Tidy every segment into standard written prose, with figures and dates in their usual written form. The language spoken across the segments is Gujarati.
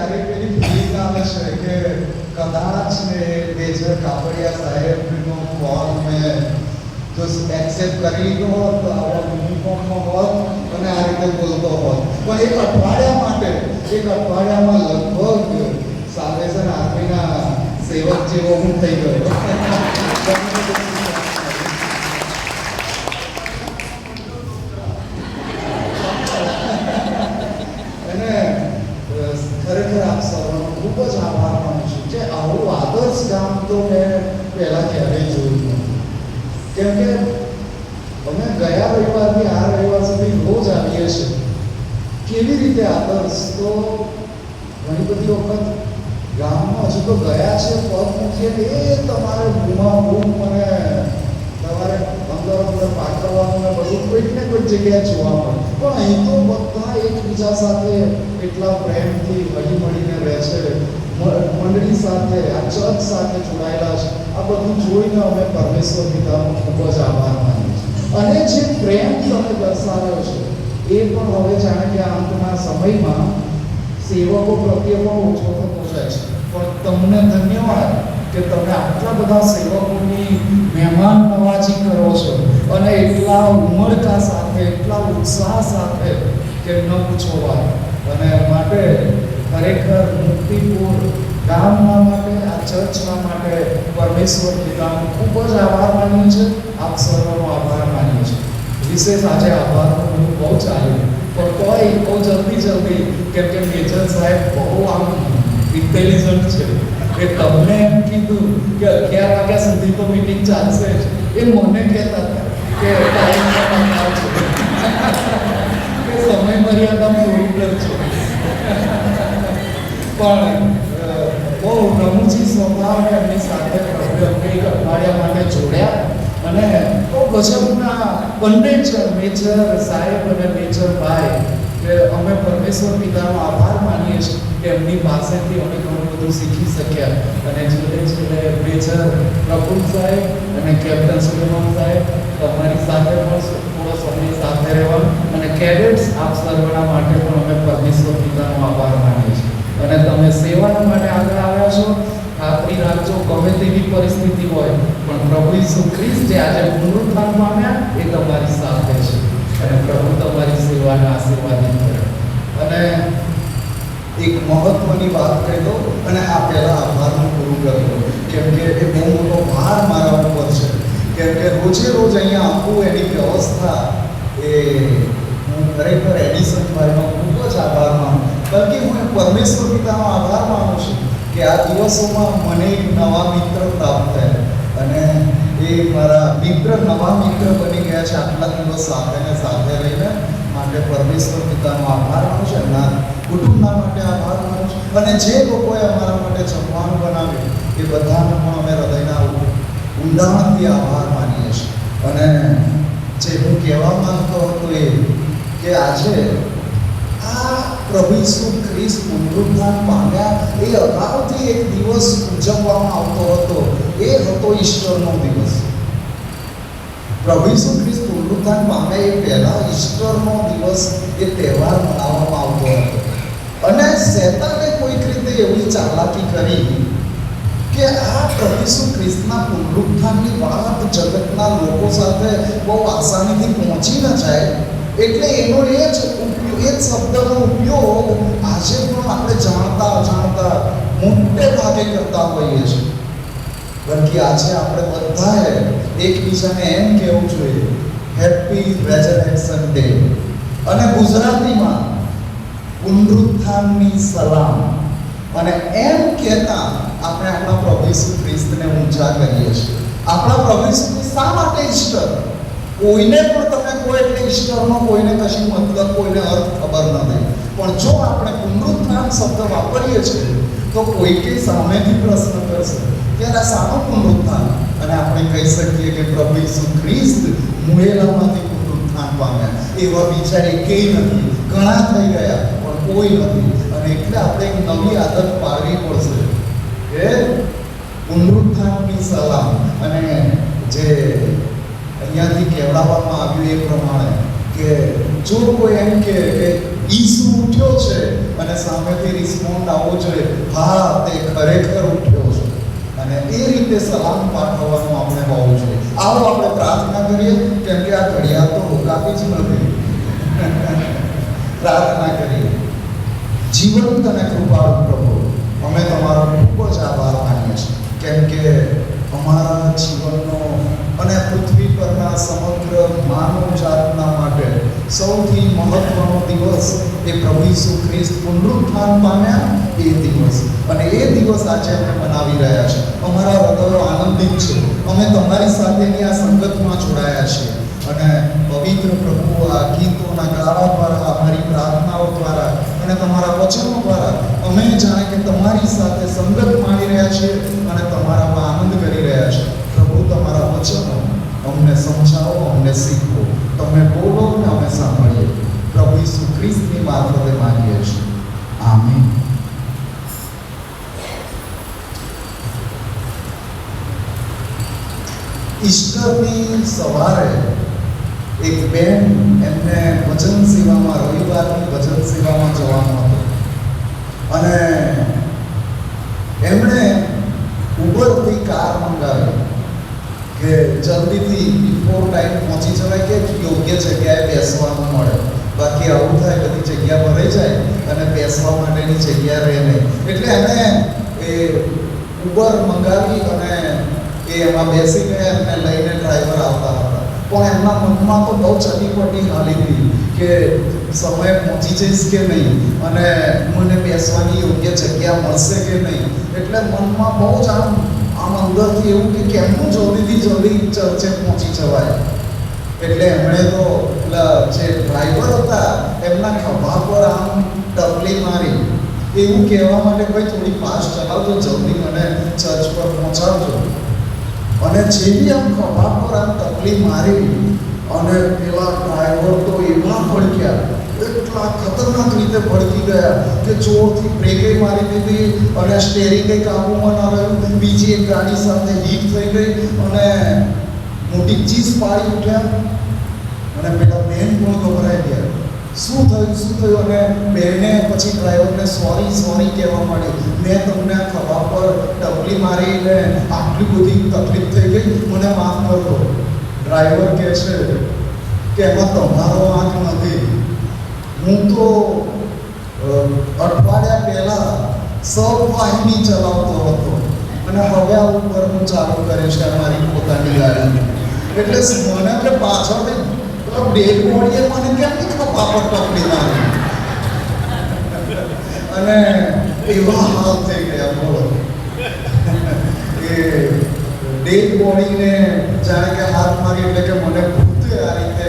ક્યારેક પેલી ફીલિંગ આવે છે કે કદાચ ને મેજર કાપડિયા સાહેબનો કોલ મેં જો એક્સેપ્ટ કરી લીધો હોત તો આવા યુનિફોર્મમાં હોત અને આ રીતે બોલતો હોત. પણ એક અઠવાડિયામાં લગભગ સાલ્વેશન આર્મીના સેવક જેવો હું થઈ ગયો. ખરેખર આપ સૌનો ખૂબ જ આભાર માનું છું કે આવું આદર્શ ગામ તો મેં પહેલાં ક્યારેય જોયું નથી. કેમ કે અમે ગયા રવિવારથી આ રવિવાર સુધી રોજ આવીએ છીએ. કેવી રીતે આદર્શ? તો ઘણી બધી વખત ગામમાં હજુ તો ગયા છે પગ મૂકીએ એ તમારે બૂમ અને તમારે અંદર પાકવાનું ને બધું કોઈક ને કોઈક જગ્યાએ જોવા મળે. પણ અહીં તો બધા એકબીજા સાથે એટલા પ્રેમથી હળી મળીને રહે છે, મંડળી સાથે, આ ચર્ચ સાથે જોડાયેલા છે. આ બધું જોઈને અમે પરમેશ્વર પિતાનો ખૂબ જ આભાર માનીએ છીએ. અને જે પ્રેમ તમે દર્શાવ્યો છે એ પણ હવે જાણે કે અંતના સમયમાં સેવકો પ્રત્યે પણ ઓછો થતો જાય છે. પણ તમને ધન્યવાદ કે તમે આટલા બધા સેવકોની મહેમાન નવાજી કરો છો અને એટલા ઉમળકા સાથે, એટલા ઉત્સાહ સાથે કે ન પૂછો વાત. અને માટે ખરેખર મુક્તિપુર ગામના માટે, આ ચર્ચના માટે પરમેશ્વર પિતાનો ખૂબ જ આભાર માનીએ છીએ. આપ સર્વનો આભાર માનીએ છીએ. વિશેષ આજે આભારનું બહુ ચાલ્યું પણ તોય બહુ જલ્દી કેમ કે મેજર સાહેબ બહુ આમ ઇન્ટેલિજન્ટ છે. એ તમને એમ કીધું કે 11 વાગ્યા સુધી તો મીટિંગ ચાલશે જ. એ મને કહેતા હતા કે ટાઈમ કે સમય મર્યાદામાં થોડું કરજો. પણ બહુ રમૂજી સ્વભાવ એમની સાથે એક અઠવાડિયા માટે જોડ્યા અને બહુ ગજબના બંને જ મેજર સાહેબ અને મેજર ભાઈ કે અમે પરમેશ્વર પિતાનો આભાર માનીએ છીએ કે એમની પાસેથી અમે ઘણું બધું શીખી શક્યા. અને છેલ્લે મેજર પ્રફુલ સાહેબ અને કેપ્ટન સુલેમાન સાહેબ તમારી સાથે પણ થોડો સમય સાથે રહેવાનું અને કેડેટ્સ આપ સર્વના માટે પણ અમે પરમેશ્વર પિતાનો આભાર માનીએ છીએ. અને તમે સેવાના માટે આગળ આવ્યા છો. ખાતરી રાખજો ગમે તેવી પરિસ્થિતિ હોય પણ પ્રભુ ઈસુ ખ્રિસ્ત જે આજે પુનરુત્થાન પામ્યા એ તમારી સાથે છે અને પ્રભુ તમારી સેવાને આશીર્વાદિત કરે. અને એક મહત્વની વાત કહી દો અને આ પહેલાં આભારનું પૂરું કરી દો કેમ કે એ બહુ મોટો ભાર મારા ઉપર છે. કેમ કે રોજ અહીંયા આપવું એની વ્યવસ્થા એ હું ખરેખર એડિસનભાઈનો ખૂબ જ આભાર માનું. બલકે હું પરમેશ્વર પિતાનો આભાર માનું છું કે આ દિવસોમાં મને એક નવા મિત્ર પ્રાપ્ત થયા અને એ મારા નવા મિત્ર બની ગયા છે આટલા દિવસ સાથે રહીને. માટે પરમેશ્વર પિતાનો આભાર માનું છું, એમના કુટુંબના માટે આભાર માનું છું અને જે લોકોએ અમારા માટે જમવાનું બનાવ્યું એ બધાનો પણ અમે હૃદયના ઊંડાણથી આભાર માનીએ છીએ. અને જે હું કહેવા માંગતો હતો એ કે આજે આ પ્રભુ ઈસુ ખ્રિસ્ત પુનરુત્થાન પામ્યા એ અગાઉથી એક દિવસ ઉજવવામાં આવતો હતો. એ હતો ઈસ્ટરનો દિવસ. પ્રભુ ઈસુ ખ્રિસ્ત પુનરુત્થાન પામ્યા એ પહેલા ઈસ્ટરનો દિવસ એ તહેવાર મનાવવામાં આવતો હતો. અને શેતાને કોઈક રીતે એવી ચાલાકી કરી કે આ પ્રભુ ઈસુ ખ્રિસ્તના પુનરુત્થાનની વાત જગતના લોકો સાથે બહુ આસાનીથી પહોંચી ન જાય એટલે એનો એ જ શબ્દનો ઉપયોગ આજે પણ આપણે જાણતા અજાણતા મોટે ભાગે કરતા હોઈએ છીએ. બલકે આજે આપણે બધાએ એકબીજાને એમ કહેવું જોઈએ હેપી રેઝરેક્શન ડે અને ગુજરાતીમાં પુનરુત્થાનની સલામ. અને એમ કહેતા આપણે આપણા પ્રભુ ઈસુ ખ્રિસ્તને ઊંચા કરીએ છીએ. આપણા પ્રભુ ઈસુ ખ્રિસ્ત શા માટે ઈસ્ટર? કોઈને પણ તમે કોઈ એટલે ઈસ્ટરનો કોઈને કશી મતલબ કોઈને અર્થ ખબર નથી. પણ જો આપણે પુનરુત્થાન શબ્દ વાપરીએ છીએ તો કોઈકે સામેથી પ્રશ્ન કરશે ત્યારે શાનું પુનરુત્થાન? અને આપણે કહી શકીએ કે પ્રભુ ઈસુ ખ્રિસ્ત મુએલામાંથી પુનરુત્થાન પામ્યા. એવા વિચાર એકેય નથી. ઘણા થઈ ગયા પણ કોઈ નથી. અને એટલે આપણે એક નવી આદત પાડવી પડશે કે પુનરુત્થાનની સલામ. અને જે અહીંયાથી કહેવડાવવામાં આવ્યું એ પ્રમાણે કે જો કોઈ એમ કે ઈસુ ઉઠ્યો છે અને અને સામેથી રિસ્પોન્ડ આવવો જોઈએ, હા તે ખરેખર ઉઠ્યો છે. અને એ રીતે સલામ પાઠવવાનું આપણે હોવું જોઈએ. આવો આપણે પ્રાર્થના કરીએ, કેમ કે આ ઘડિયાળ તો રોકાતી જ નથી. પ્રાર્થના કરીએ. જીવંત અને કૃપાળુ પ્રભુ, અમે તમારો ખૂબ જ આભાર માનીએ છીએ, કેમ કે અમારા જીવનનો અને પૃથ્વી પરના સમગ્ર માનવ જાતના માટે સૌથી મહત્વનો દિવસ એ પ્રભુ ઈસુ ખ્રિસ્ત પુનરુત્થાન પામ્યા એ દિવસ. અને એ દિવસ આજે અમે મનાવી રહ્યા છીએ. અમારા હૃદયો આનંદિત છે. અમે તમારી સાથેની આ સંગતમાં જોડાયા છીએ. અને પવિત્ર પ્રભુ, આ ગીતોના ગાળા દ્વારા, અમારી પ્રાર્થનાઓ દ્વારા અને તમારા વચનો દ્વારા અમે જાણે કે તમારી સાથે સંગત માણી રહ્યા છીએ અને તમારામાં આનંદ કરી રહ્યા છીએ. પ્રભુ, તમારા વચનો અમને સમજાવો, અમને શીખવો. તમે બોલો ને અમે સાંભળીએ. પ્રભુ ઈસુ ખ્રિસ્તની મારફતે માંગીએ છીએ. આમીન. ઈસ્ટરની સવારે એક બેન, એમને ભજન સેવામાં, રવિવારની ભજન સેવામાં જવાનું હતું અને એમણે ઉબરથી કાર મંગાવી કે જલ્દીથી બિફોર ટાઈમ પહોંચી જવાય, કે યોગ્ય જગ્યાએ બેસવાનું મળે. બાકી આવું થાય, બધી જગ્યા ભરાઈ જાય અને બેસવા માટેની જગ્યા રહે નહીં. એટલે એમણે એ ઉબર મંગાવી અને એ એમાં બેસી ગયા. એમને લઈને ડ્રાઈવર આવતા હતા, પણ એમના મનમાં તો બહુ ચટીપટી હાલી હતી કે સમય પહોંચી જઈશ કે નહીં અને મને બેસવાની યોગ્ય જગ્યા મળશે કે નહીં. એટલે મનમાં બહુ જ આમ અંદરથી એવું કે કેમનું જલ્દીથી જલ્દી ચર્ચે પહોંચી જવાય. એટલે એમણે તો પેલા જે ડ્રાઈવર હતા એમના ખભા પર આમ ટપલી મારી, એવું કહેવા માટે ભાઈ થોડી ફાસ્ટ ચલાવજો, જલ્દી મને ચર્ચ પર પહોંચાડજો. અને જેવી આમ ખભા પર આમ તકલીફ મારી અને પેલા ડ્રાઈવર તો એવા ભડક્યા, એટલા ખતરનાક રીતે ભડકી ગયા કે જોરથી બ્રેકે મારી દીધી અને સ્ટેરિંગે કાબુમાં ન રહ્યું. બીજી એક ગાડી સાથે હિટ થઈ ગઈ અને મોટી ચીઝ પાડી ઉઠ્યા અને પેલા બેન પણ ગભરાઈ ગયા. શું થયું? અને બેને પછી ડ્રાઈવરને સોરી કહેવા માંડી. મેં તમને ખભા પર ટપલી મારીને આટલી બધી તકલીફ થઈ ગઈ, મને માફ કરજો. ડ્રાઈવર કહે છે કે એમાં તમારો વાંક નથી. હું તો અઠવાડિયા પહેલા સબવાહિની ચલાવતો હતો અને હવે આ ઉપર હું ચાલુ કરીશ મારી પોતાની ગાડી. એટલે મને કે પાછળથી ડેડ બોડીએ મને કેમની ખભા પર ટપલી મારી અને એવા હાલ થઈ ગયા. બોલો, એ ડેડ બોડીને જાણે કે હાથ મારી એટલે કે મને ભૂતે આ રીતે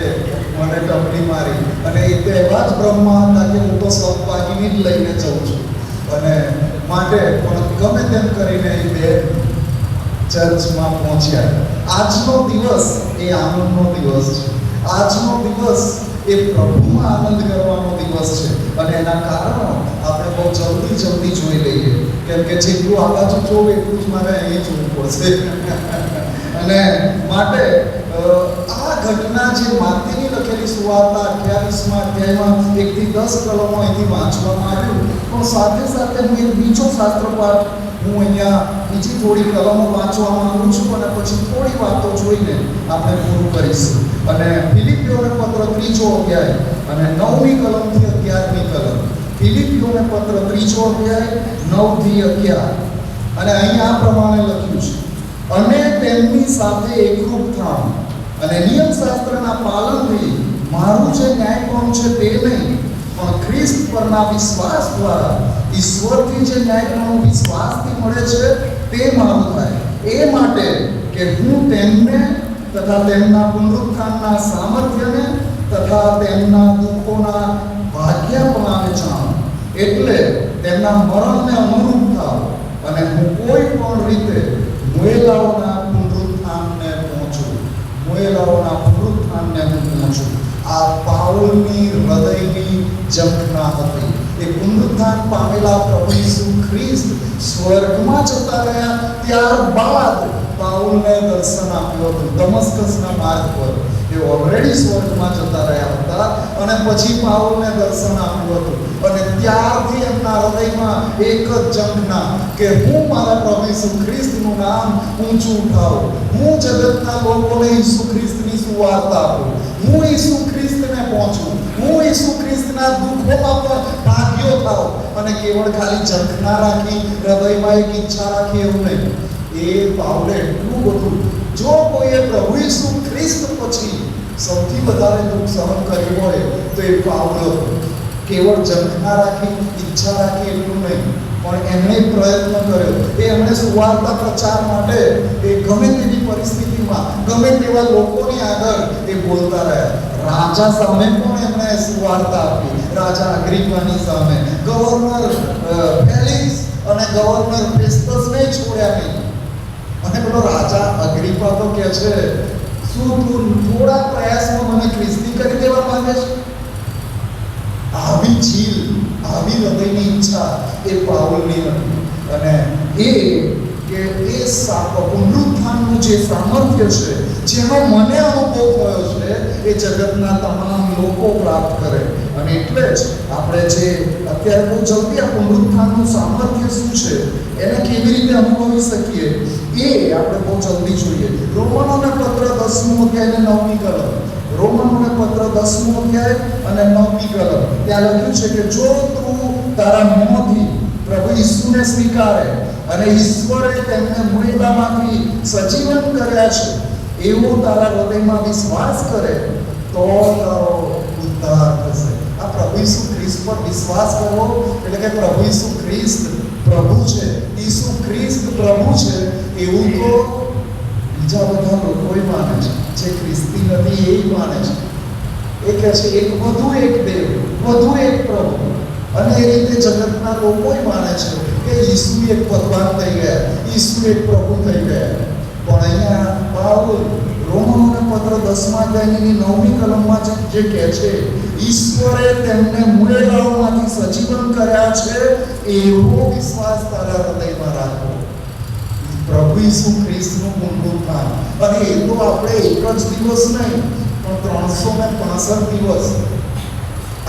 મને ટપલી મારી. અને એ તો એવા જ બ્રહ્મા હતા કે હું તો સબવાહિની જ લઈને જઉં છું. અને માટે પણ ગમે તેમ કરીને એ બે ચર્ચમાં પહોંચ્યા. આજનો દિવસ એ આનંદનો દિવસ છે. આજનો દિવસ એ પ્રભુમાં આનંદ કરવાનો દિવસ છે. અને એના કારણો આપણે બહુ જલ્દી જોઈ લઈએ, કેમ કે જેટલું આ બાજુ જોવું એટલું જ મારે અહીં જોવું પડશે. અને માટે આ ઘટના જે માથેની લખેલી સુવાર્તા 28મા અધ્યાયમાં 1 થી 10 કલમો અહીંથી વાંચવામાં આવ્યું, પણ સાથે સાથે હું એક બીજો શાસ્ત્રપાઠ હું અહીંયા બીજી થોડી કલમો વાંચવા માંગુ છું અને પછી થોડી વાતો જોઈને આપણે પૂરું કરીશું. અને ફિલિપીઓને પત્ર 3 અધ્યાય અને 9મી કલમથી 11મી કલમ. ફિલિપીઓને પત્ર 3 અધ્યાય 9 થી 11. અને અહીં આ પ્રમાણે લખ્યું છે, અને તેમની સાથે એકરૂપ થાવ અને નિયમશાસ્ત્રના પાલનથી મારું જે ન્યાયપણું છે તે નહીં, પણ ખ્રિસ્ત પરના વિશ્વાસ દ્વારા ઈશ્વરથી જે ન્યાયપણું વિશ્વાસથી મળે છે તે મારું થાય. એ માટે કે હું તેમને તથા તેમના પુનરુત્થાનના સામર્થ્યને તથા તેમના દુઃખોના ભાગ્યપણાને જાણું, એટલે તેમના મરણને અનુરૂપ થાવ અને હું કોઈ પણ રીતે મોયેલાઓના પુનરુત્થાનને પહોંચું. આ પાઉલની હૃદયની ઝંખના હતી. એ પુનરુત્થાન પામેલા પ્રભુ ઈસુ ખ્રિસ્ત સ્વર્ગમાં જતા રહ્યા ત્યારબાદ પાઉલને દર્શન આપ્યું હતું દમસ્કસના માર્ગ પર. એ ઓલરેડી ઓલરેડી સ્વર્ગમાં જતા રહ્યા હતા અને પછી પાઉલને દર્શન આપ્યું હતું અને ત્યારથી એમના હૃદયમાં એક જ ઝંખના કે હું મારા પ્રભુ ઈસુ ખ્રિસ્તનું નામ ઊંચું ઉઠાવું, હું જગતના લોકોને ઈસુ ખ્રિસ્તની સુવાર્તા આપું, હું ઈસુ ખ્રિસ્તને પહોંચું, હું ઈસુ ખ્રિસ્તના દુઃખોમાં પણ ભાગ્યો થાવ. અને કેવળ ખાલી ઝંખના રાખી હૃદયમાં એક ઈચ્છા રાખી એવું નહીં. એ પાઉલે એટલું બધું, જો કોઈએ પ્રભુ ઈસુ ખ્રિસ્ત પછી સૌથી વધારે દુઃખ સહન કર્યું હોય તો એ પાઉલ. કેવળ ઝંખના રાખી ઈચ્છા રાખી એટલું નહીં, પણ એમણે પ્રયત્ન કર્યો. એમણે સુવાર્તા પ્રચાર માટે એ ગમે તેવી પરિસ્થિતિમાં ગમે તેવા લોકોની આગળ એ બોલતા રહ્યા. રાજા સામે પણ એમણે સુવાર્તા આપી, રાજા અગ્રિપાની સામે, ગવર્નર ફેલિક્સ અને ગવર્નર ફેસ્ટસને છોડ્યા નહીં. અને પેલો રાજા અગ્રિપા તો કહે છે, શું તું થોડા પ્રયાસમાં મને ખ્રિસ્તી કરી દેવા માંગે છે? આવી જીલ, આવી હૃદયની ઈચ્છા એ પાઉલની હતી. અને પુનરુત્થાનનું જે સામર્થ્ય છે, જેનો મને અનુભવ થયો છે, એ જગતના તમામ લોકો પ્રાપ્ત કરે. અને એટલે જ આપણે જે અત્યારે બહુ જલ્દી આ પુનરુત્થાનનું સામર્થ્ય શું છે, એને કેવી રીતે અનુભવી શકીએ, એ આપણે બહુ જલ્દી જોઈએ. રોમનોને પત્ર 10મું અધ્યાય અને 9મી કલમ. રોમનોને પત્ર 10મું અધ્યાય અને 9મી કલમ. ત્યાં લખ્યું છે કે જો તું તારા મોંથી પ્રભુ ઈસુને સ્વીકારે અને ઈશ્વરે તેમને મૃત્યુમાંથી સજીવન કર્યા છે એવો તારા હૃદયમાં વિશ્વાસ કરે તો તારો ઉદ્ધાર થશે. આ પ્રભુ ઈસુ ખ્રિસ્ત પર વિશ્વાસ કરવો એટલે કે પ્રભુ ઈસુ ખ્રિસ્ત પ્રભુ છે, ઈસુ ખ્રિસ્ત પ્રભુ છે એવું તો બીજા બધા લોકોય માને છે. જે ખ્રિસ્તી નથી એ માને છે. એ કહે છે એક વધુ એક દેવ, વધુ એક પ્રભુ. અને એ રીતે જગતના લોકોય માને છે કે ઈસુ એક ભગવાન થઈ ગયા, ઈસુ એક પ્રભુ થઈ ગયા. પણ અહીંયા પાઉલ રોમનોને પત્ર 10મા અધ્યાયની 9મી કલમમાં જે કહે છે, ઈશ્વરે તેમને મુર્દાઓમાંથી સજીવન કર્યા છે એવો વિશ્વાસ તારા હૃદયમાં રાખો. પ્રભુ ઈસુ ખ્રિસ્તનું પુનરુત્થાન. અને એ તો આપણે એક જ દિવસ નહીં પણ 365 દિવસ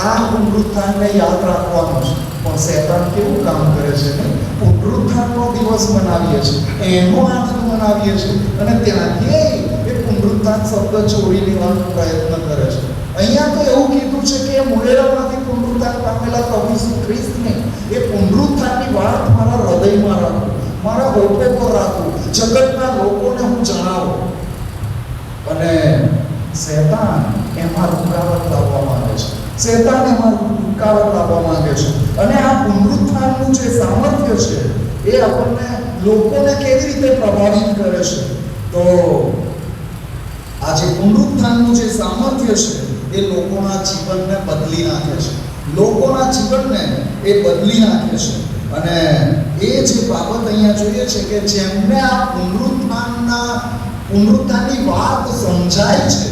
આ પુનરુત્થાનને યાદ રાખવાનું છે. પણ શૈતાન કેવું કામ કરે છે ને, પુનરુત્થાનનો દિવસ મનાવીએ છીએ, એનો આનંદ મનાવીએ છીએ અને ત્યાંથી એ પુનરુત્થાન શબ્દ છોડી લેવાનો પ્રયત્ન કરે છે. અહીંયા તો એવું કીધું છે કે મુર્દાઓમાંથી પુનરુત્થાન પામેલા પ્રભુ ઈસુ ખ્રિસ્તને એ પુનરુત્થાનની વાત મારા હૃદયમાં રાખું, મારા હોઠો પર રાખું, જગતના લોકોને હું જણાવું. અને શૈતાન એમાં રૂકાવટ લાવવા માંગે છે. શૈતાન એમાં રૂકાવટ લાવવા માંગે છે. અને આ પુનરુત્થાનનું જે સામર્થ્ય છે એ આપણને લોકોને કેવી રીતે પ્રભાવિત કરે છે? તો આ જે પુનરુત્થાનનું જે સામર્થ્ય છે એ લોકોના જીવનને બદલી નાખે છે. લોકોના જીવનને એ બદલી નાખે છે. અને એ જે બાબત અહીંયા જોઈએ છે કે જેમને આ પુનરુત્થાનની વાત સમજાય છે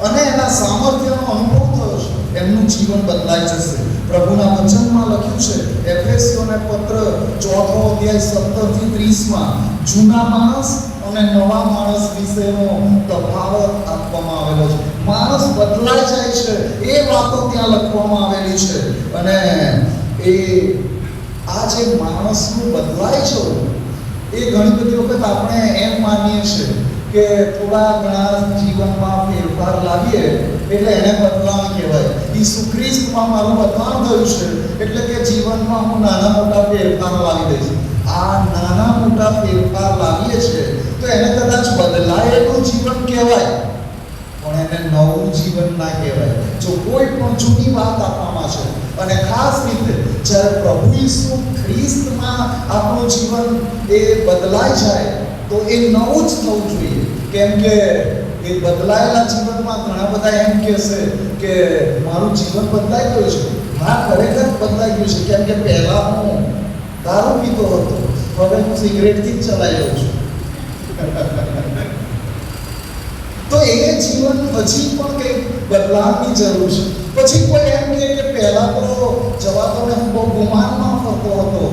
અને એના સામર્થ્યનો અનુભવ થયો છે, એમનું જીવન બદલાઈ જશે. પ્રભુના વચનમાં લખ્યું છે એફેસીઓને પત્ર 4થો અધ્યાય 17 થી 30માં જૂના માણસ અને નવા માણસ વિશેનો તફાવત આપવામાં આવેલો છે. માણસ બદલાઈ જાય છે એ વાતો ત્યાં લખવામાં આવેલી છે. અને એ આ જે માણસનું બદલાય છે એ ઘણી બધી વખત આપણે એમ માનીએ છીએ કે થોડા ઘણા જીવનમાં ફેરફાર લાવીએ એટલે એને બદલાવ કહેવાય. ઈસુ ખ્રિસ્તમાં મારું બદલાવ થયું છે એટલે કે જીવનમાં હું નાના મોટા ફેરફાર લાવી દઈશ. આ નાના મોટા ફેરફાર લાવીએ છીએ તો એને કદાચ બદલાયેલું જીવન કહેવાય, પણ એને નવું જીવન ના કહેવાય. જો કોઈ પણ જૂની વાત આપવામાં છે અને ખાસ રીતે જ્યારે પ્રભુ ઈસુ ખ્રિસ્તમાં આપણું જીવન એ બદલાઈ જાય તો એ નવું જ થવું જોઈએ. કેમ કે એ બદલાયેલા જીવનમાં ઘણા બધા એમ કહેશે કે મારું જીવન બદલાઈ ગયું છે. હા, ખરેખર બદલાઈ ગયું છે. કેમ કે પહેલા હું દારૂ પીતો હતો, હવે હું સિગરેટથી જ ચલાવી લઉં છું. તો એ જીવન હજી પણ કંઈક બદલાવની જરૂર છે. પછી કોઈ એમ કહે કે પહેલા તો જવાતોને હું બહુ ગુમાનમાં ફરતો હતો,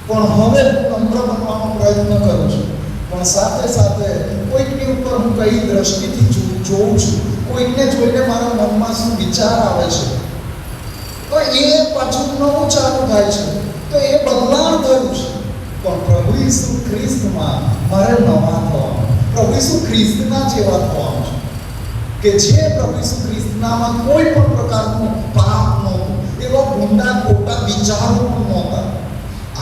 પણ હવે હું નમ્ર બનવાનો પ્રયત્ન કરું છું. પણ સાથે સાથે કોઈકની ઉપર હું કઈ દ્રષ્ટિથી જોઉં છું, કોઈને જોઈને મારા મનમાં શું વિચાર આવે છે, તો એ પાછું નવું ચાલુ થાય છે, તો એ બદલાણ થયું છે. પણ પ્રભુ ઈસુ ખ્રિસ્તમાં મારે નવા થવાનું, પ્રભુ ઈસુ ખ્રિસ્તના જેવા થવાનું છે, કે જે પ્રભુ ઈસુ ખ્રિસ્તનામાં કોઈ પણ પ્રકારનું પાપ નહોતું, એવા ગુંડા ખોટા વિચારો પણ નહોતા.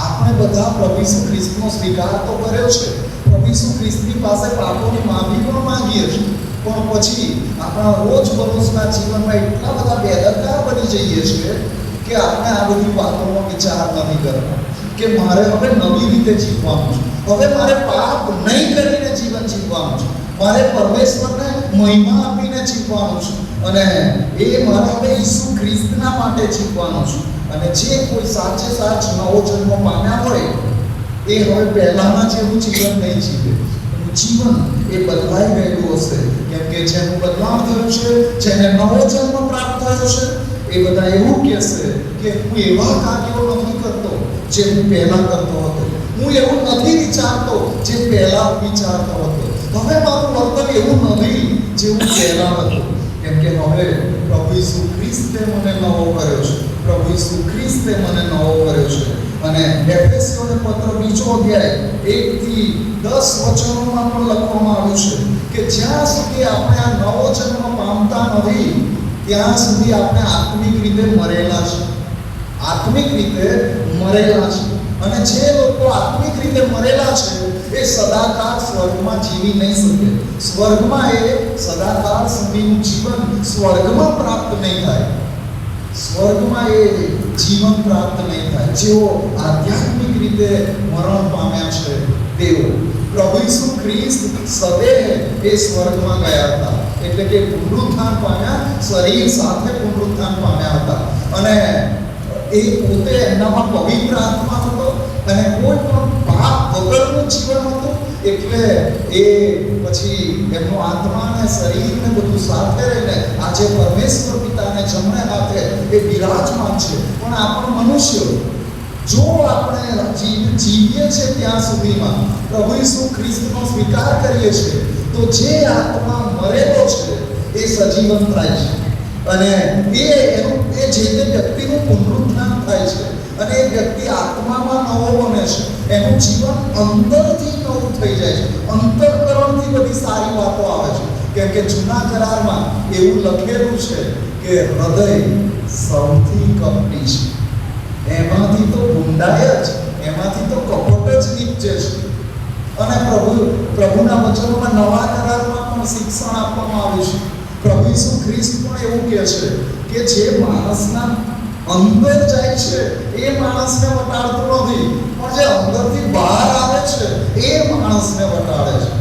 આપણે બધા પ્રભુ ઈસુ ખ્રિસ્તનો સ્વીકાર તો કર્યો છે, પ્રભુ ઈસુ ખ્રિસ્તની પાસે પાપોની માફી પણ માંગીએ છીએ, પણ પછી આપણા રોજબરોજના જીવનમાં એટલા બધા બેદરકાર બની જઈએ છીએ કે આપણે આ બધી વાતોનો વિચાર નથી કરતા કે મારે હવે નવી રીતે જીવવાનું છે, હવે મારે પાપ નહીં કરીને જીવન જીવવાનું છે, મારે પરમેશ્વરને મહિમા આપીને જીવવાનું છે, અને એ મારે હવે ઈસુ ખ્રિસ્તના માટે જીવવાનું છે. અને જે કોઈ સાચે સાચ નવો જન્મ પામ્યા હોય એ હવે પહેલાના જેવું જીવન નહીં જીવે. જીવન એ બદલાઈ ગયેલું હશે, કેમ કે જેનું બદલાવ થયું છે, જેને નવો જન્મ પ્રાપ્ત થયો છે, એ બધા એવું કહેશે કે હું એવા કાર્યો નથી કરતો જે હું પહેલા કરતો હતો, હું એવું નથી વિચારતો જે પહેલા વિચારતો હતો, હવે મારું વર્તન એવું નથી જેવું પહેલા હતું, કેમ કે હવે પ્રભુ ઈસુ ખ્રિસ્તે મને નવો કર્યો છે, પ્રભુ ઈસુ ખ્રિસ્તે મને નવો કર્યો છે. અને એફેસીઓને પત્ર 2 અધ્યાય 1 થી 10 વચનોમાં પણ લખવામાં આવ્યું છે કે જ્યાં સુધી આપણે આ નવો જન્મ પામતા નથી ત્યાં સુધી આપણે આત્મિક રીતે મરેલા છે, આત્મિક રીતે મરેલા છે. અને જે લોકો આત્મિક રીતે મરેલા છે એ સદાકાળ સ્વર્ગમાં જીવી નહીં શકે, સ્વર્ગમાં એ સદાકાળ સુધીનું જીવન સ્વર્ગમાં પ્રાપ્ત નહીં થાય, સ્વર્ગમાં એ જીવન પ્રાપ્ત નહીં થાય. જેઓ આધ્યાત્મિક રીતે મરણ પામ્યા છે તેઓ પ્રભુ ઈસુ ખ્રિસ્ત સદેહ એ સ્વર્ગમાં ગયા હતા, એટલે કે પુનરુત્થાન પામ્યા, શરીર સાથે પુનરુત્થાન પામ્યા હતા, અને એ પોતે એમનામાં પવિત્ર આત્મા હતો અને કોઈ પણ પાપ વગરનું જીવન હતું, એટલે એ પછી એમનો આત્મા અને શરીર ને બધું સાથે રહીને આજે પરમેશ્વર પિતાને જમણે હાથે એ બિરાજમાન છે. પણ આપણે મનુષ્યો જો આપણે જીવીએ છીએ ત્યાં સુધીમાં પ્રભુ ઈસુ ખ્રિસ્તનો સ્વીકાર કરીએ છીએ તો જે આત્મા મરેલો છે એ સજીવન થાય છે, અને એ જે તે વ્યક્તિનું પુનરુત્થાન થાય છે, અને એ વ્યક્તિ આત્મામાં નવો બને છે, એનું જીવન અંદરથી નવું થઈ જાય છે, અંતઃકરણથી બધી સારી વાતો આવે છે. કેમ કે જૂના કરારમાં એવું લખેલું છે કે હૃદય સૌથી કપટી છે, એમાંથી તો ગુંડાય જ, એમાંથી તો કપટ જ નીપજે છે. અને પ્રભુના વચનોમાં નવા કરારમાં પણ શિક્ષણ આપવામાં આવ્યું છે. પ્રભુ ઈસુ ખ્રિસ્ત પણ એવું કહે છે કે જે માણસના અંદર જાય છે એ માણસને વટાડતું નથી, પણ જે અંદરથી બહાર આવે છે એ માણસને વટાડે છે.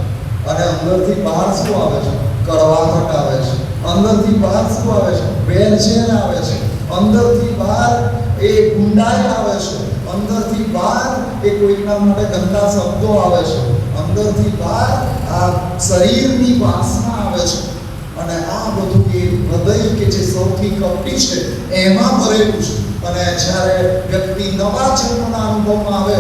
અને અંદરથી બહાર શું આવે છે? કડવાહટ આવે છે. અંદરથી બહાર શું આવે છે? વેરઝેર આવે છે. અંદરથી બહાર એ ગુંડાઈ આવે છે. અંદરથી બહાર એ કોઈના માટે ગંદા શબ્દો આવે છે. અંદરથી બહાર આ શરીરની વાસના આવે છે. અને આ બધું એ હૃદય કે જે સૌથી કપટી છે એમાં ભરેલું છે. અને જ્યારે વ્યક્તિ નવા જન્મના અનુભવમાં આવે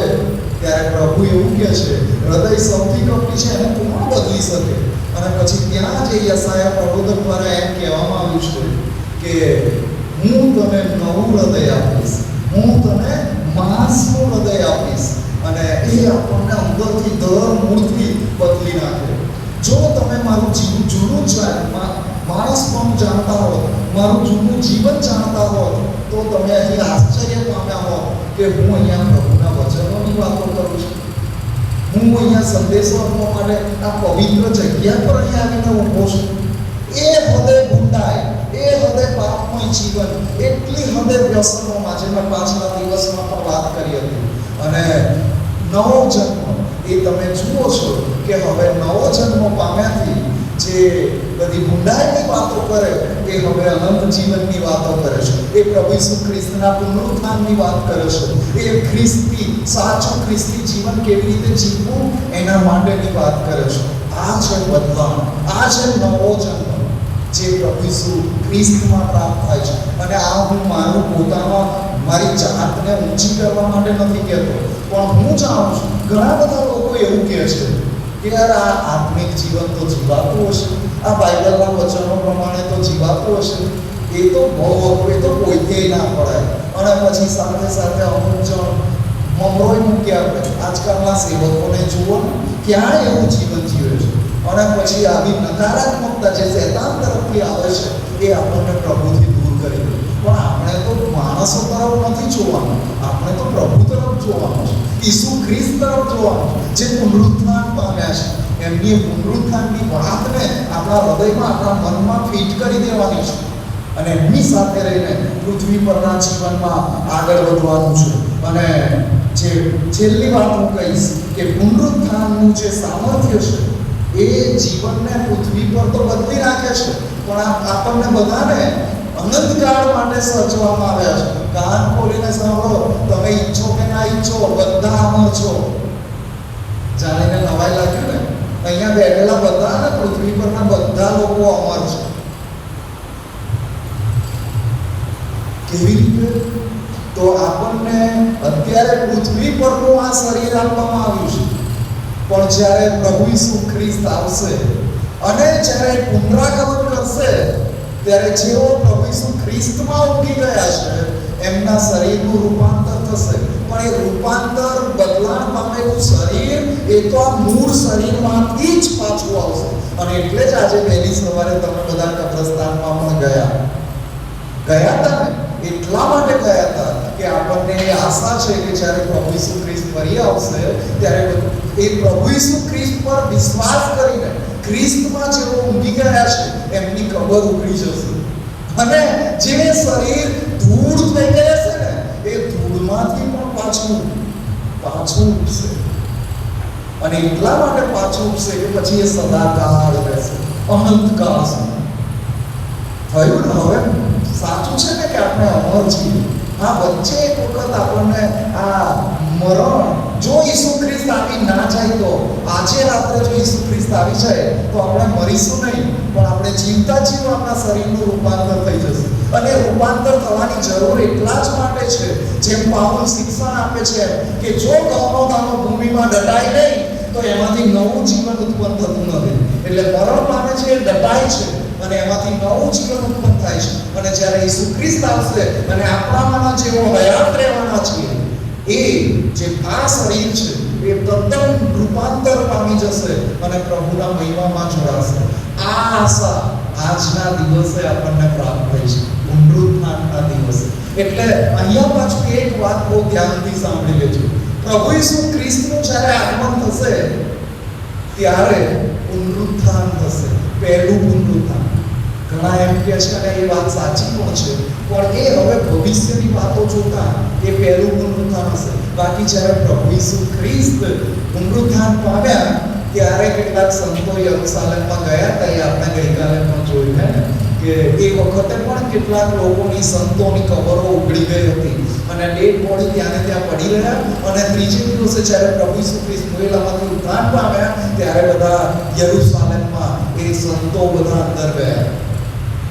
ત્યારે પ્રભુ એવું કહે છે હૃદય સૌથી કપટી છે, એને કોણ બદલી શકે? અને પછી ત્યાં જે યશાયા પ્રબોધક દ્વારા એમ કહેવામાં આવ્યું છે કે હું તને નવું હૃદય આપીશ, હું તને માણસનું હૃદય આપીશ, અને એ આપણને અંદરથી દર મૂળથી બદલી નાખે. જો તમે મારું જૂનું માણસ પણ જાણતા હો, મારું જૂનું જીવન જાણતા હો, તો તમે અહીં આશ્ચર્ય પામ્યા હો કે હું અહીંયા પ્રભુના વચનોની વાતો કરું છું. હું અહીંયા સંદેશો આપવા માટે આ પવિત્ર જગ્યા પર અહીં આવીને ઊભો છું. એ હૃદય ગુંડાય, એ હૃદય પાપમય જીવન, એટલી હૃદય વ્યસનોમાં, જે મેં પાછલા દિવસમાં પણ વાત કરી હતી. અને નવો જન્મ એ તમે જુઓ છો કે હવે નવો જન્મ પામ્યાથી જે બધી ગુંડાઈની વાતો કરે એ હવે અનંત જીવનની વાતો કરે છે. એ પ્રભુ ઈસુ ખ્રિસ્તના પુનરુત્થાનની વાત કરે છે. એ ખ્રિસ્તી સાચું ખ્રિસ્તી જીવન કેવી રીતે જીવવું એના માટેની વાત કરે છે. આ છે બદલાવ, આ છે નવો જન્મ જે પ્રભુ ઈસુ ખ્રિસ્તમાં પ્રાપ્ત થાય છે. અને આ હું મારું મારી જાતને ઊંચી કરવા માટે નથી કહેતો, પણ હું જાણું છું ઘણા બધા લોકો એવું કહે છે કે યાર આ આત્મિક જીવન તો જીવાતું હશે, આ બાઇબલના વચનો પ્રમાણે તો જીવાતું હશે? એ તો બહુ અઘરું, એ તો કોઈથી ના પડાય. અને પછી સાથે સાથે અમુક જણ મમરોય મૂક્યા આપણે આજકાલના સેવકોને જુઓ ને, ક્યાં એવું જીવન જીવે છે. અને પછી આવી નકારાત્મકતા જે શૈતાન તરફથી આવે છે એ આપણને પ્રભુથી દૂર કરી દે. પણ આપણે તો માણસો તરફ નથી જોવાનું, આપણે તો પ્રભુ તરફ જોવાનું છે, ઈસુ ખ્રિસ્ત તરફ જોવાનું છે, જે પુનરુત્થાન પામ્યા છે. એમની પુનરુત્થાનની વાતને આપણા હૃદયમાં, આપણા મનમાં ફિટ કરી દેવાની છે અને એમની સાથે રહીને પૃથ્વી પરના જીવનમાં આગળ વધવાનું છે. અને જે છેલ્લી વાત હું કહીશ કે પુનરુત્થાનનું જે સામર્થ્ય છે એ જીવનને પૃથ્વી પર તો બદલી નાખે છે, પણ આપણને બધાને અનંતકાળ માટે સર્જવામાં આવ્યા છે. કાન ખોલીને સાંભળો, તમે ઈચ્છો કે ના ઈચ્છો, બધા અમર છો. જાણીને નવાઈ લાગ્યું ને? અહીંયા બેઠેલા બધા ને પૃથ્વી પરના બધા લોકો અમર છે. કેવી રીતે? તો આપણને અત્યારે પૃથ્વી પરનું આ શરીર આપવામાં આવ્યું છે, પણ જ્યારે પ્રભુ ઈસુ ખ્રિસ્ત આવશે અને જ્યારે પુનરાગમન કરશે ત્યારે જેઓ પ્રભુ ઈસુ ખ્રિસ્તમાં ઉગી ગયા છે એમના શરીરનું રૂપાંતર થશે. પણ એ રૂપાંતર, બદલાણ પામેલું શરીર એ તો આ મૂળ શરીરમાંથી જ પાછું આવશે. અને એટલે જ આજે વહેલી સવારે તમે બધા કબ્રસ્તાનમાં પણ ગયા હતા ને? એટલા માટે ગયા હતા કે આપણને એ આશા છે કે જ્યારે પ્રભુ ઈસુ ખ્રિસ્ત ફરી આવશે ત્યારે એ પ્રભુ ઈસુ ખ્રિસ્ત પર વિશ્વાસ કરીને ખ્રિસ્તમાં જેઓ ઊંઘી ગયા છે એમની કબર ઉઘડી જશે. અને જે શરીર ધૂળ થઈ ગયા છે ને એ ધૂળમાંથી પણ પાછું ઉઠશે. અને એટલા માટે પાછું ઉઠશે કે પછી એ સદાકાળ રહેશે, અનંતકાળ સુધી. થયું ને? હવે સાચું છે ને કે આપણે અમર છીએ. હા, વચ્ચે એક વખત આપણને આ મરણ, જો ઈસુ ખ્રિસ્ત આવી ના જાય તો આજે રાત્રે જો ઈસુ ખ્રિસ્ત આવી જાય તો આપણે મરીશું નહીં, પણ આપણે જીવતા જીવ આપણા શરીરનું રૂપાંતર થઈ જશે. અને રૂપાંતર થવાની જરૂર એટલા જ માટે છે, જેમ પાઉલ શિક્ષણ આપે છે કે જો ઘઉંનો દાણો ભૂમિમાં દટાય નહીં તો એમાંથી નવું જીવન ઉત્પન્ન થતું નથી. એટલે મરણ પામે છે, એ દટાય છે અને એમાંથી નવું જીવન ઉત્પન્ન થાય છે. અને જ્યારે ઈસુ ખ્રિસ્ત આવશે અને આપણામાંના જેઓ હયાત રહેવાના છીએ, એ જે આ શરીર છે એ તદ્દન રૂપાંતર પામી જશે અને પ્રભુના મહિમામાં જોડાશે. આ આશા આજના દિવસે આપણને પ્રાપ્ત થઈ છે, પુનરુત્થાનના દિવસે. એટલે અહીંયા પાછું એક વાત બહુ ધ્યાનથી સાંભળી લેજો. પ્રભુ ઈસુ ખ્રિસ્તનું જ્યારે આગમન થશે ત્યારે પુનરુત્થાન થશે, પહેલું પુનરુત્થાન. ઘણા એમ કહે છે અને એ વાત સાચી પણ છે, પણ એ હવે ભવિષ્યની વાતો જોતા એ પહેલું પુનરુત્થાન હશે. બાકી જ્યારે પ્રભુ ઈસુ ખ્રિસ્ત પુનરુત્થાન પામ્યા ત્યારે કેટલાક સંતો યરુશલેમમાં ગયા હતા. એ આપણે ગઈકાલે પણ જોયું ને કે એ વખતે પણ કેટલાક લોકોની, સંતોની કબરો ઉઘડી ગઈ હતી અને ડેડ બોડી ત્યાં પડી રહ્યા. અને ત્રીજે દિવસે જ્યારે પ્રભુ ઈસુ ખ્રિસ્ત મોયેલામાંથી ઉત્થાન પામ્યા ત્યારે બધા યરુશલેમમાં એ સંતો બધા અંદર ગયા.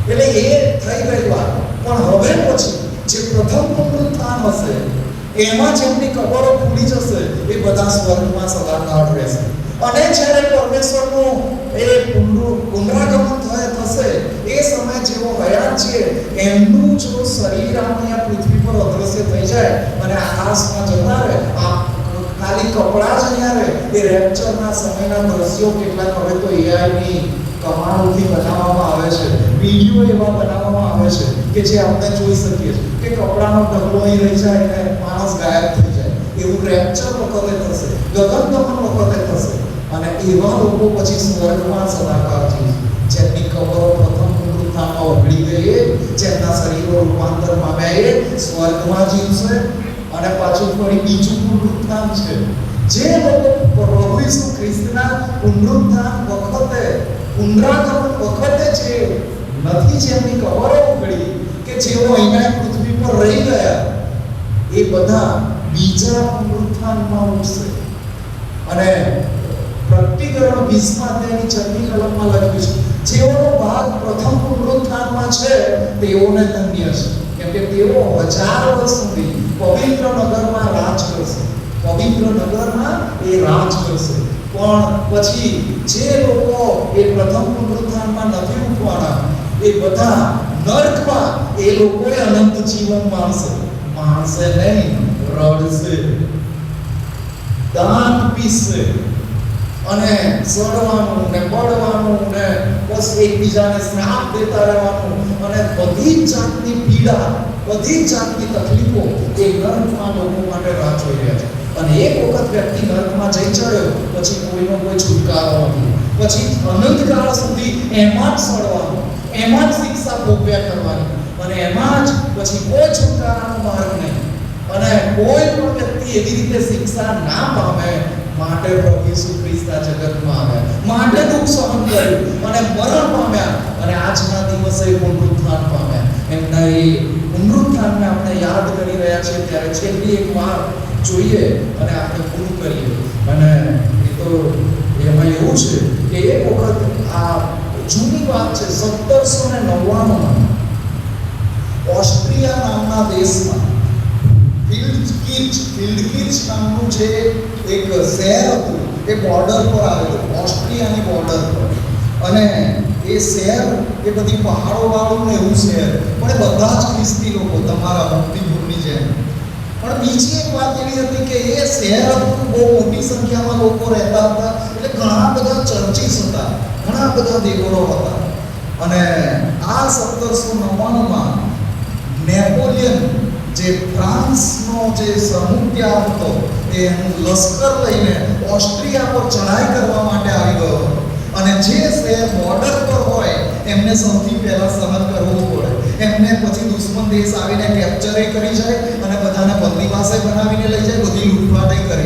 એટલે એ થઈ ગઈ વાત. પણ હવે પછી જે પ્રથમ પુનરુત્થાન હશે એમાં જેમની કબરો ખુલી જશે એ બધા સ્વર્ગમાં સદાકાળ રહેશે. અને જ્યારે પરમેશ્વરનું એ પુનરાગમન થશે એ સમયે જેઓ હયાત છે એમનું જો શરીર અહીંયા પૃથ્વી પર અદ્રશ્ય થઈ જાય અને આકાશમાં જતા રહે, ખાલી કપડા જ અહીંયા રહે, એ રેપ્ચરના સમયના દ્રશ્યો કેટલાક હવે તો એઆઈની કમાણોથી બનાવવામાં આવે છે, વિડીયો એવા બનાવવામાં આવે છે કે જે આપણે જોઈ શકીએ કે કપડાનો ઢગલો અહીં રહી જાય અને માણસ ગાયબ થઈ જાય. એવું રેપ્ચર વખતે થશે, ગગનગમન વખતે થશે. અને એવા લોકો પછી સ્વર્ગમાં સદાકાળ જીવશે, જેમની કબરો પ્રથમ પુનરુત્થાનમાં ઉઘડી ગઈ, જેમના શરીરો રૂપાંતર પામ્યા, એ સ્વર્ગમાં જીવશે. અને પાછું ફરી બીજું પુનરુત્થાન છે, જે લોકો પ્રભુ ઈસુ ખ્રિસ્તના પુનરુત્થાન વખતે, પુનરાગમન વખતે જે નથી, જેમની કબરો ઉઘડી, કે જેઓ અહીંયા પૃથ્વી પર રહી ગયા, એ બધા બીજા પુનરુત્થાનમાં ઉઠશે. અને પ્રકટીકરણ 20 અધ્યાયની 6મી કલમમાં લખ્યું છે, જેઓનો ભાગ પ્રથમ પુનરુત્થાનમાં છે તેઓને ધન્ય છે, કેમ કે તેઓ 1000 વર્ષ સુધી પવિત્ર નગરમાં રાજ કરશે. પવિત્ર નગરમાં એ રાજ કરશે. પણ પછી જે લોકો એ પ્રથમ પુનરુત્થાનમાં નથી ઉઠવાના એ બધા નરકમાં એ લોકોએ અનંત જીવન માણશે નહીં, રડશે, દાન પીશે અને સડવાનું ને બળવાનું ને બસ એકબીજાને શ્રાપ દેતા રહેવાનું અને બધી જ જાતની પીડા, બધી જ જાતની તકલીફો એ નરકમાં લોકો માટે રાહ જોઈ રહ્યા છે. અને એક વખત વ્યક્તિ નરકમાં જઈ ચડ્યો પછી કોઈનો કોઈ છુટકારો નથી. પછી અનંતકાળ સુધી એમાં જ સડવાનું, એમાં જ શિક્ષા ભોગવ્યા કરવાની અને એમાં જ પછી કોઈ છુટકારાનો માર્ગ નહીં. અને કોઈ પણ વ્યક્તિ એવી રીતે શિક્ષા ના પામે માટે પ્રભુ ઈસુ ખ્રિસ્ત આ જગતમાં આવ્યા, માટે દુઃખ સહન કર્યું અને મરણ પામ્યા અને આજના દિવસે પુનરુત્થાન પામ્યા. એમના એ પુનરુત્થાનને આપણે યાદ કરી રહ્યા છીએ ત્યારે છેલ્લી એક વાર જોઈએ અને આપણે પૂરું કરીએ. અને એ તો એમાં એવું છે કે એક વખત આ જૂની વાત છે, 1799માં ઓસ્ટ્રિયા નામના દેશમાં ફિલ્ડકીર્ચ નામનું જે એક શહેર હતું એ બોર્ડર પર આવેલું, ઓસ્ટ્રિયાની બોર્ડર પર. અને એ શહેર એ બધી પહાડોવાળું ને એવું શહેર, પણ એ બધા જ ખ્રિસ્તી લોકો, તમારા મુક્તિપુરની જેમ. પણ બીજી એક વાત એવી હતી કે એ શહેર હતું, બહુ મોટી સંખ્યામાં લોકો રહેતા હતા, એટલે ઘણા બધા ચર્ચીસ હતા, ઘણા બધા દેવળો હતા. અને આ 1799માં નેપોલિયન જે ફ્રાન્સનો જે સમુદ્ર હતો એનું લશ્કર લઈને ઓસ્ટ્રિયા પર ચઢાઈ કરવા માટે આવી ગયો હતો. અને જે શહેર બોર્ડર પર હોય એમને સૌથી પહેલા સહન કરવું પડે. એમને પછી દુશ્મન દેશ આવીને કેપ્ચરે કરી જાય અને બધાને બંદીવાસે બનાવીને લઈ જાય, બધી લૂંટફાટ કરે.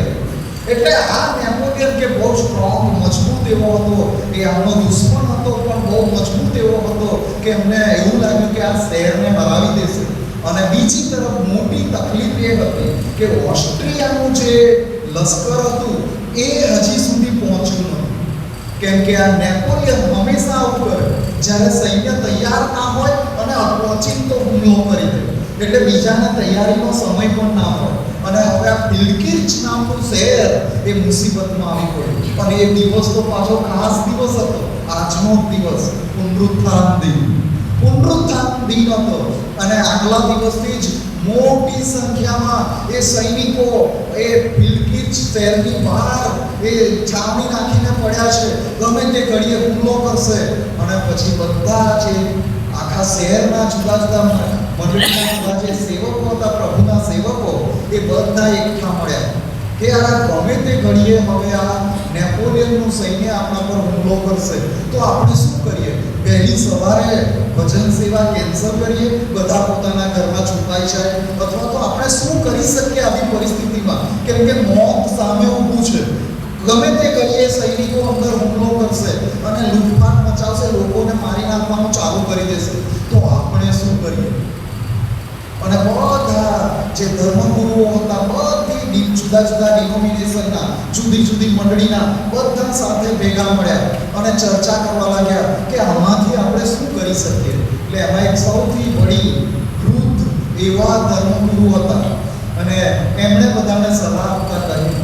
એટલે આ નેપોલિયન કે બહુ સ્ટ્રોંગ, મજબૂત એવો હતો, એ આમનો દુશ્મન હતો પણ બહુ મજબૂત એવો હતો કે એમને એવું લાગ્યું કે આ શહેરને હરાવી દેશે. અને બીજી તરફ મોટી તકલીફ એ હતી કે ઓસ્ટ્રિયાનું જે લશ્કર હતું એ હજી સુધી પહોંચ્યું નહોતું. કેમ કે આ નેપોલિયન હંમેશા આવું કરે, જ્યારે સૈન્ય તૈયાર ના હોય અને અપોચિતો હુમલો કરી દે, એટલે બીજાને તૈયારીનો સમય પણ ના હોય. અને હવે આ ફિલ્ડકીર્ચ નામનું શહેર એ મુસીબતમાં આવી પડ્યું. અને એ દિવસ તો પાછો ખાસ દિવસ હતો, આજનો દિવસ પુનરુત્થાન દિન હતો. અને આગલા દિવસથી જ મોટી સંખ્યામાં એ સૈનિકો એ ફિલ્ડકીર્ચ શહેરની બહાર એ છાવણી નાખીને પડ્યા છે, ગમે તે ઘડીએ હુમલો કરશે. અને પછી બધા જે આખા શહેરના જુદા જુદા મંડળીના જે સેવકો હતા, પ્રભુના સેવકો, એ બધા એકઠા મળ્યા કે આ ગમે તે ઘડીએ હવે આ નેપોલિયનનું સૈન્ય આપણા પર હુમલો કરશે તો આપણે શું કરીએ? પહેલી સવારે ભજન સેવા કેન્સલ કરીએ, બધા પોતાના ઘરમાં છુપાઈ જાય, અથવા તો આપણે શું કરી શકીએ આવી પરિસ્થિતિમાં? કેમ કે મોત સામે ઊભું છે. ગમે તે ઘડીએ સૈનિકો અંદર હુમલો કરશે અને લૂંટફાટ મચાવશે, લોકોને મારી નાખવાનું ચાલુ કરી દેશે, તો આપણે શું કરીએ? અને બધા જે ધર્મગુરુઓ હતા, બધી જુદા જુદા ડિનોમિનેશનના, જુદી જુદી મંડળીના બધા સાથે ભેગા મળ્યા અને ચર્ચા કરવા લાગ્યા કે આમાંથી આપણે શું કરી શકીએ. એટલે એમાં એક સૌથી વડી વૃદ્ધ એવા ધર્મગુરુ હતા અને એમણે બધાને સલાહ આપતા કહ્યું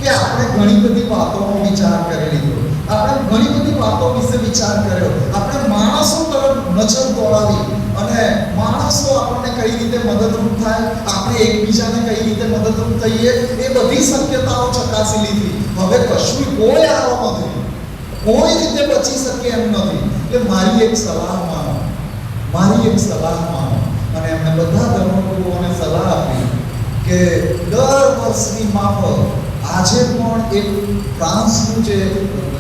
કે આપણે ઘણી બધી વાતોનો વિચાર કરી લીધો, આપણે ઘણી બધી વાતો વિશે વિચાર કર્યો, આપણે માણસો તરફ નજર દોડાવી અને માણસો આપણને કઈ રીતે મદદરૂપ થાય, આપણે એકબીજાને કઈ રીતે મદદરૂપ થઈએ, એ બધી શક્યતાઓ ચકાસી લીધી. હવે કશું કોઈ આરો નથી, કોઈ રીતે બચી શકે એમ નથી. એટલે મારી એક સલાહ માનો. અને એમણે બધા ધર્મગુરુઓને સલાહ આપી કે દર વર્ષની માફક આજે પણ એક ફ્રાન્સનું જે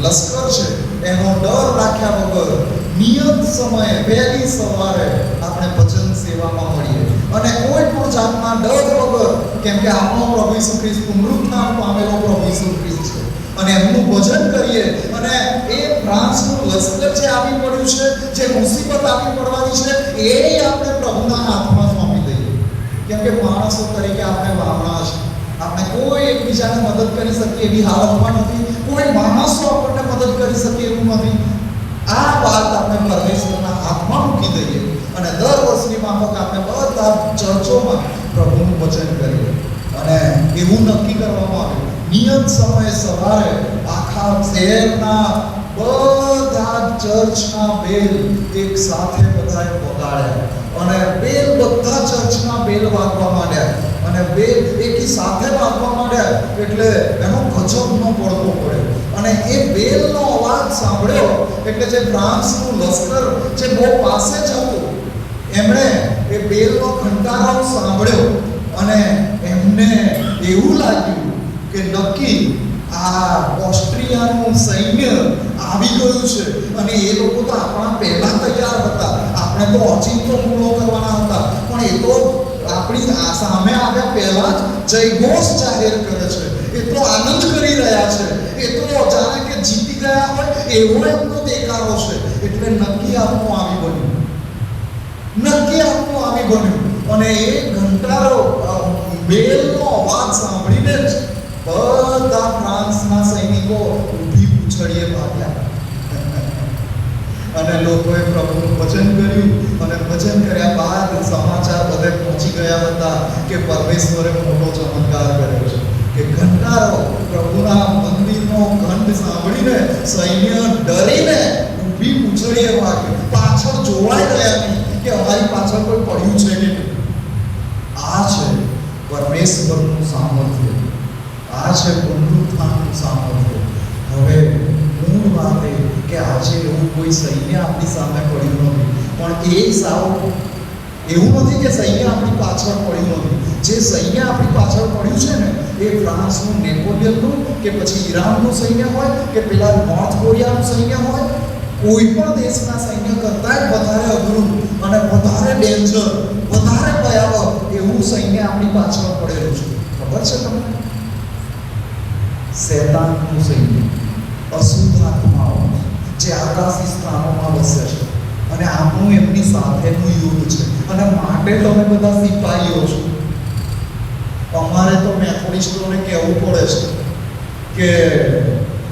લશ્કર છે એનો ડર રાખ્યા વગર નિયત સમયે વહેલી સવારે આપણે ભજન સેવામાં મળીએ અને કોઈ પણ જાતના ડર વગર, કેમ કે આપણો પ્રભુ ઈસુ ખ્રિસ્ત પુનરુત્થાન પામેલો પ્રભુ ઈસુ ખ્રિસ્ત છે અને એમનું ભજન કરીએ. અને એ ફ્રાન્સનું લશ્કર જે આવી પડ્યું છે, જે મુસીબત આવી પડવાની છે, એ આપણે પ્રભુના હાથમાં સોંપી દઈએ. કેમ કે માણસો તરીકે આપણે વામણા છે, આપણે કોઈ એકબીજાને મદદ કરી શકીએ એવી હાલતમાં નથી, કોઈ માણસો આપણને મદદ કરી શકે એવું નથી. આ વાત આપણે પરમેશ્વરના હાથમાં મૂકી દઈએ અને દર વર્ષની માફક આપણે બધા ચર્ચોમાં પ્રભુનું વચન કરીએ. અને એવું નક્કી કરવામાં આવ્યું નિયત સમયે સવારે આખા શહેરના બધા ચર્ચના બેલ એક સાથે બધાએ વગાડ્યા અને બેલ બધા ચર્ચના બેલ વાગવા માંડ્યા અને બેલ એકી સાથે વાગવા માંડ્યા એટલે એનો ગજબનો પડતો પડ્યો અને એ બેલનો અવાજ સાંભળ્યો એટલે જે ફ્રાન્સનું લશ્કર જે બહુ પાસે જ હતું એમણે એ બેલનો ઘંટારો સાંભળ્યો અને એમને એવું લાગ્યું કે નક્કી આ ઓસ્ટ્રિયાનું સૈન્ય આવી ગયું છે અને એ લોકો તો આપણા પહેલા તૈયાર હતા, આપણે તો અચિંતો હુમલો કરવાના હતા, પણ એ તો આપણી સામે આવ્યા પહેલા જ જયઘોષ જાહેર કરે છે, એ તો આનંદ કરી રહ્યા છે, એ તો જાણે કે જીતી ગયા હોય એવો એમનો દેખાડો છે. એટલે નક્કી આપનું આવી બન્યું અને એ ઘંટારો બેલનો અવાજ સાંભળીને જ બધા ફ્રાન્સના સૈનિકો ઊભી પૂછડીએ ભાગ્યા અને લોકોએ પ્રભુનું ભજન કર્યું અને ભજન કર્યા બાદ સમાચાર બધે પહોંચી ગયા હતા કે પરમેશ્વરે મોટો ચમત્કાર કર્યો છે કે ઘંટારો પ્રભુના મંદિરનો ઘંટ સાંભળીને સૈન્ય ડરીને ઊભી પૂછડીએ ભાગ્યું, પાછળ જોવાઈ રહ્યા નહીં કે અમારી પાછળ કોઈ પડ્યું છે કે નહીં. આ છે પરમેશ્વરનું સામર્થ્ય, આ છે પુનરુત્થાનનું સામર્થ્ય. હવે મૂળ વાત એ કે આજે એવું કોઈ સૈન્ય આપણી સામે પડ્યું નથી, પણ એ સાવ એવું નથી કે સૈન્ય આપણી પાછળ પડ્યું નથી. જે સૈન્ય આપણી પાછળ પડ્યું છે ને એ ફ્રાન્સનું નેપોલિયનનું કે પછી ઈરાનનું સૈન્ય હોય કે પેલા નોર્થ કોરિયાનું સૈન્ય હોય, કોઈ પણ દેશના સૈન્ય કરતાં વધારે અઘરું અને વધારે ડેન્જર, વધારે ભયાવહ એવું સૈન્ય આપણી પાછળ પડેલું છે. ખબર છે તમને? શૈતાનનું સૈન્ય, અશુદ્ધ આત્માઓ જે આકાશી સ્થાનોમાં વસે છે અને આપણું એમની સાથેનું યુદ્ધ છે અને માટે તમે બધા સિપાહીઓ છો. અમારે તો મેથોડિસ્ટોને કહેવું પડે છે કે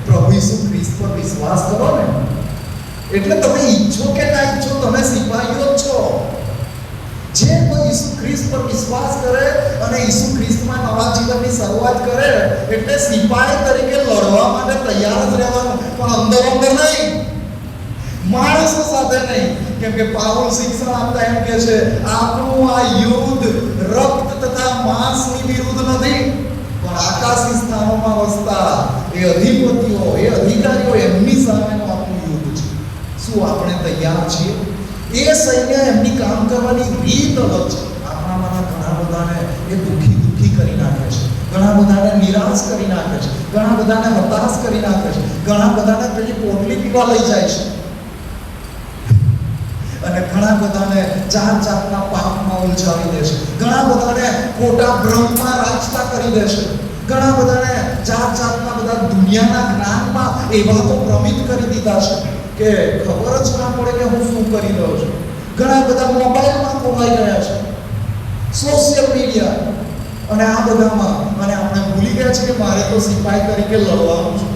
પ્રભુ ઈસુ ખ્રિસ્ત પર વિશ્વાસ કરો ને એટલે તમે ઈચ્છો કે ના ઈચ્છો તમે સિપાહીઓ જ છો. જે કોઈ ઈસુ ખ્રિસ્ત પર વિશ્વાસ કરે અને ઈસુ ખ્રિસ્તમાં નવા જીવનની શરૂઆત કરે એટલે સિપાહી તરીકે લડવા માટે તૈયાર જ રહેવાનું, પણ અંદર નહીં, માણસો સાથે નહીં. કેમ કે પાઉલ શિક્ષણ આપતા એમ કે છે આપણું આ યુદ્ધ રક્ત તથા માંસની વિરુદ્ધ નથી, પણ આકાશી સ્થાનોમાં વસતા એ અધિપતિઓ, એ અધિકારીઓ, એમની સામેનું આપણું યુદ્ધ છે. શું આપણે તૈયાર છીએ? એ સૈન્ય એમની કામ કરવાની રીત અલગ છે. આપણામાંના ઘણા બધાને એ દુઃખી કરી નાખે છે, ઘણા બધાને નિરાશ કરી નાખે છે, ઘણા બધાને હતાશ કરી નાખે છે, ઘણા બધાને પેલી પોટલી પીવા લઈ જાય છે અને ઘણા બધાને જાતના પાપમાં ઉલઝાવી દે છે, ઘણા બધાને ખોટા ભ્રમમાં રાજતા કરી દે છે, ઘણા બધાને જાતના બધા દુનિયાના જ્ઞાનમાં એવા તો ભ્રમિત કરી દીધા છે કે ખબર જ ના પડે કે હું શું કરી રહ્યો છું. ઘણા બધા મોબાઈલમાં ખોવાઈ ગયા છે, સોશિયલ મીડિયા અને આ બધામાં, અને આપણે ભૂલી ગયા છે કે મારે તો સિપાહી તરીકે લડવાનું છે.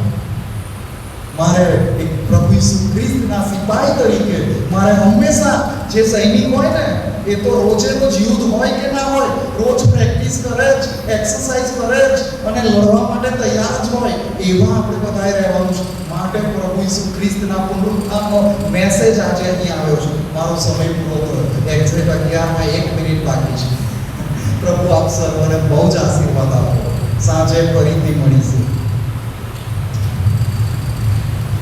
મારે એક પ્રભુ ઈસુ ખ્રિસ્તના સિપાહી તરીકે મારે હંમેશા જે સૈનિક હોય ને એ તો રોજે રોજ યુદ્ધ હોય કે ના હોય, રોજ પ્રેક્ટિસ કરે જ, એક્સરસાઇઝ કરે જ અને લડવા માટે તૈયાર જ હોય, એવા આપણે બધાએ રહેવાનું છે. માટે પ્રભુ ઈસુ ખ્રિસ્તના પુનરુત્થાનનો મેસેજ આજે અહીં આવ્યો છે. મારો સમય પૂરો થયો, એક્ઝેક્ટ 11 માં 1 મિનિટ બાકી છે. પ્રભુ આપ સર્વને બહુ જ આશીર્વાદ આપો. સાંજે ફરીથી મળીશું.